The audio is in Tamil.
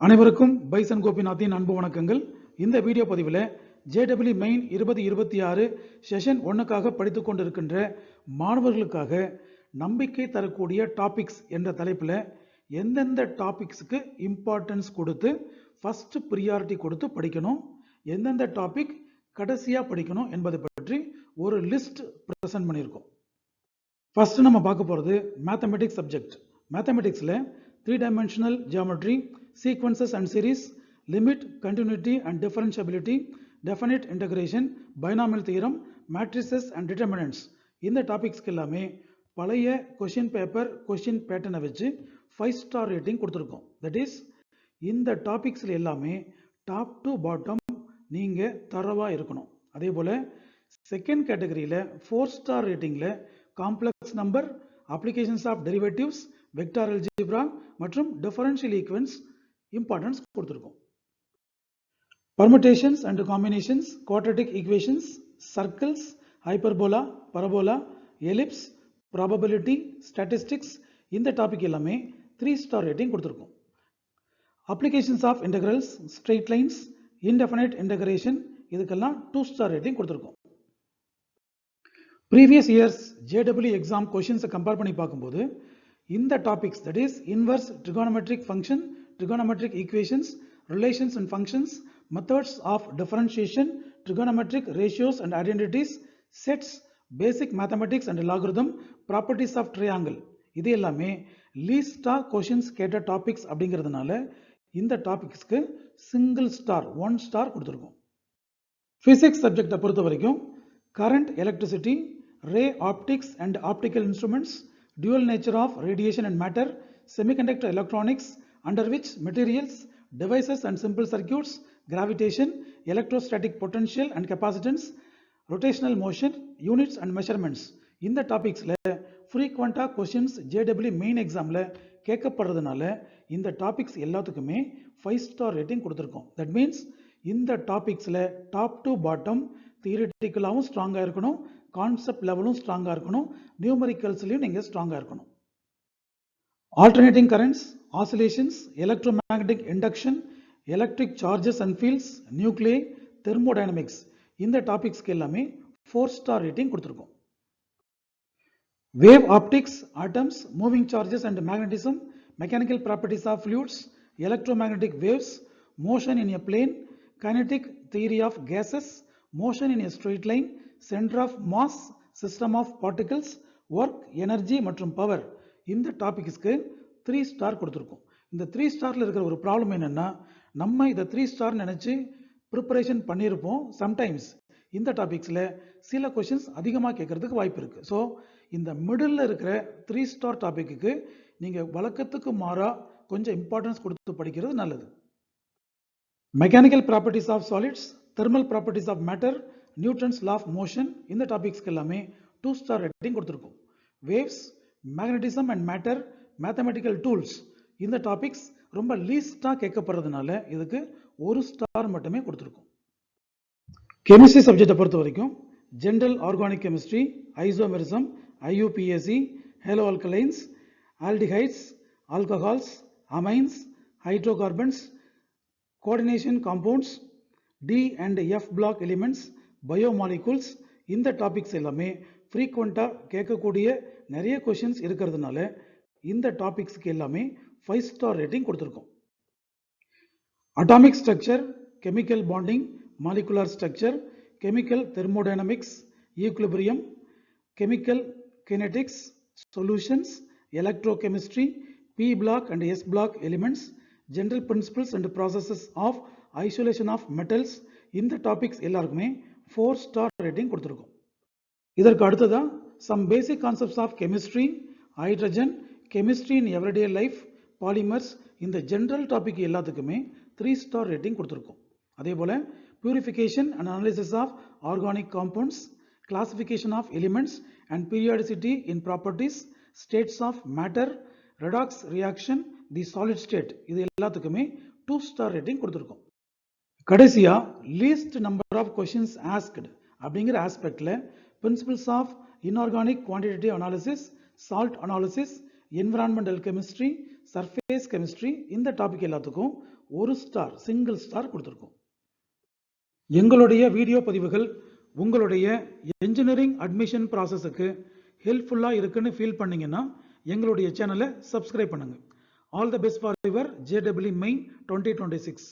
அனைவருக்கும் பைசன் கோபிநாத்தின் அன்பு வணக்கங்கள். இந்த வீடியோ பதிவில் JEE மெயின் 2026 செஷன் 1க்காக படித்துக் கொண்டிருக்கின்ற மாணவர்களுக்காக நம்பிக்கை தரக்கூடிய டாபிக்ஸ் என்ற தலைப்பில் எந்தெந்த டாபிக்ஸுக்கு இம்பார்ட்டன்ஸ் கொடுத்து ஃபர்ஸ்ட் ப்ரியாரிட்டி கொடுத்து படிக்கணும், எந்தெந்த டாபிக் கடைசியாக படிக்கணும் என்பதை பற்றி ஒரு லிஸ்ட் ப்ரெசென்ட் பண்ணியிருக்கோம். ஃபர்ஸ்ட் நம்ம பார்க்க போகிறது மேத்தமெட்டிக்ஸ் சப்ஜெக்ட். மேத்தமெட்டிக்ஸில் 3-dimensional geometry, sequences and series, limit, continuity and differentiability, definite integration, binomial theorem, matrices and determinants. இந்த டாபிக்ஸ்க்கு எல்லாமே பழைய கொஷின் பேப்பர் கொஷின் பேட்டர்னை வச்சு 5 ஸ்டார் ரேட்டிங் கொடுத்துருக்கோம். தட் இஸ் இந்த டாபிக்ஸில் எல்லாமே டாப் டு பாட்டம் நீங்கள் தரவாக இருக்கணும். அதே போல் செகண்ட் கேட்டகரியில் 4 ஸ்டார் ரேட்டிங்கில் complex number, applications of derivatives, vector algebra மற்றும் டிஃபரன்ஷியல் ஈக்குவன்ஸ் இம்பார்ட்டன்ஸ் கொடுத்துருக்கோம். Permutations and combinations, quadratic equations, circles, hyperbola, parabola, ellipse, probability, statistics இந்த டாபிக் எல்லாமே 3 ஸ்டார் ரேட்டிங் கொடுத்துருக்கோம். Applications of integrals, straight lines, indefinite integration இதுக்கெல்லாம் 2 ஸ்டார் ரேட்டிங் கொடுத்துருக்கோம். ப்ரீவியஸ் இயர்ஸ் JEE எக்ஸாம் கொஷின்ஸை கம்பேர் பண்ணி பார்க்கும்போது இந்த topics, that is inverse trigonometric function, trigonometric equations, relations and functions, methods of differentiation, trigonometric ratios and identities, sets, basic mathematics and logarithm, properties of triangle இது எல்லாமே லீஸ்டா கொஷின்ஸ் கேட்ட டாபிக்ஸ் அப்படிங்கிறதுனால இந்த டாபிக்ஸ்க்கு சிங்கிள் ஸ்டார் 1 ஸ்டார் கொடுத்துருக்கோம். பிசிக்ஸ் சப்ஜெக்டை பொறுத்த வரைக்கும் current, electricity, ray optics and optical instruments, dual nature of radiation and matter, semiconductor electronics, under which materials, devices and simple circuits, gravitation, electrostatic potential and capacitance, rotational motion, units and measurements இந்த டாபிக்ஸ்ல frequent questions JEE மெயின் எக்ஸாம்ல கேட்கப்படுறதுனால இந்த டாபிக்ஸ் எல்லாத்துக்குமே 5 ஸ்டார் ரேட்டிங் கொடுத்துருக்கோம். தட் மீன்ஸ் இந்த டாபிக்ஸ்ல டாப் டு பாட்டம் தியரிட்டிக்கலாகவும் ஸ்ட்ராங்காக இருக்கணும், கான்செப்ட் லெவலும் ஸ்ட்ராங்காக இருக்கணும், நியூமரிக்கல்ஸ்லையும் நீங்கள் ஸ்ட்ராங்காக இருக்கணும். Alternating currents, oscillations, electromagnetic induction, electric charges and fields, nuclei, thermodynamics இந்த டாபிக்ஸ்க்கு எல்லாமே 4 ஸ்டார் ரேட்டிங் கொடுத்துருக்கோம். Wave optics, atoms, moving charges and magnetism, mechanical properties of fluids, electromagnetic waves, motion in a plane, kinetic theory of gases, motion in a straight line, centre of mass, system of particles, work, energy மற்றும் பவர் இந்த டாபிக்ஸ்க்கு 3 ஸ்டார் கொடுத்துருக்கோம். இந்த 3 ஸ்டாரில் இருக்கிற ஒரு ப்ராப்ளம் என்னென்னா, நம்ம இதை 3 ஸ்டார் நினச்சி ப்ரிப்பரேஷன் பண்ணியிருப்போம். சம்டைம்ஸ் இந்த டாபிக்ஸில் சில கொஷின்ஸ் அதிகமாக கேட்கறதுக்கு வாய்ப்பு இருக்குது. ஸோ இந்த மிடில் இருக்கிற 3 ஸ்டார் டாபிக்கு நீங்கள் வழக்கத்துக்கு மாறாக கொஞ்சம் இம்பார்ட்டன்ஸ் கொடுத்து படிக்கிறது நல்லது. Mechanical properties of solids, thermal properties of matter, Newton's law of motion இந்த டாபிக்ஸ்க்கு எல்லாமே 2 ஸ்டார் ரேட்டிங் கொடுத்துருக்கோம். Waves, magnetism and matter, mathematical tools இந்த டாபிக்ஸ் ரொம்ப லீஸ்டாக கேட்கப்படுறதுனால இதுக்கு 1 ஸ்டார் மட்டுமே கொடுத்துருக்கோம். கெமிஸ்ட்ரி சப்ஜெக்டை பொறுத்த வரைக்கும் general organic chemistry, isomerism, IUPAC, Halo alkalines, aldehydes, alcohols, amines, hydrocarbons, coordination compounds, D and F block elements, biomolecules இந்த டாபிக்ஸ் எல்லாமே ஃப்ரீக்வெண்ட்டாக கேட்கக்கூடிய நிறைய கொஷின்ஸ் இருக்கிறதுனால இந்த டாபிக்ஸ்க்கு எல்லாமே 5 ஸ்டார் ரேட்டிங் கொடுத்துருக்கோம். Atomic structure, chemical bonding, molecular structure, chemical thermodynamics, equilibrium, chemical kinetics, solutions, electrochemistry, P block and S block elements, general principles and processes of isolation of metals இந்த டாபிக்ஸ் எல்லாருக்குமே 4 ஸ்டார் ரேட்டிங் கொடுத்துருக்கோம். இதற்கு அடுத்ததா some basic concepts of chemistry, hydrogen, chemistry in everyday life, polymers இந்த ஜென்ரல் டாபிக் எல்லாத்துக்குமே 3 ஸ்டார் ரேட்டிங் கொடுத்துருக்கோம். அதே போல purification and analysis of organic compounds, classification of elements and periodicity in properties, states of matter, redox reaction, the solid state இது எல்லாத்துக்குமே 2 ஸ்டார் ரேட்டிங் கொடுத்துருக்கோம். கடைசியா least number of questions asked அப்படிங்கிற ஆஸ்பெக்ட்ல principles of inorganic quantitative analysis, salt analysis, environmental chemistry, surface chemistry இந்த டாபிக் எல்லாத்துக்கும் ஒரு ஸ்டார் சிங்கிள் ஸ்டார் கொடுத்துருக்கோம். எங்களுடைய வீடியோ பதிவுகள் உங்களுடைய என்ஜினியரிங் அட்மிஷன் ப்ராசஸுக்கு ஹெல்ப்ஃபுல்லாக இருக்குன்னு ஃபீல் பண்ணிங்கன்னா எங்களுடைய சேனலை சப்ஸ்கிரைப் பண்ணுங்கள். All the best for your JEE main 2026.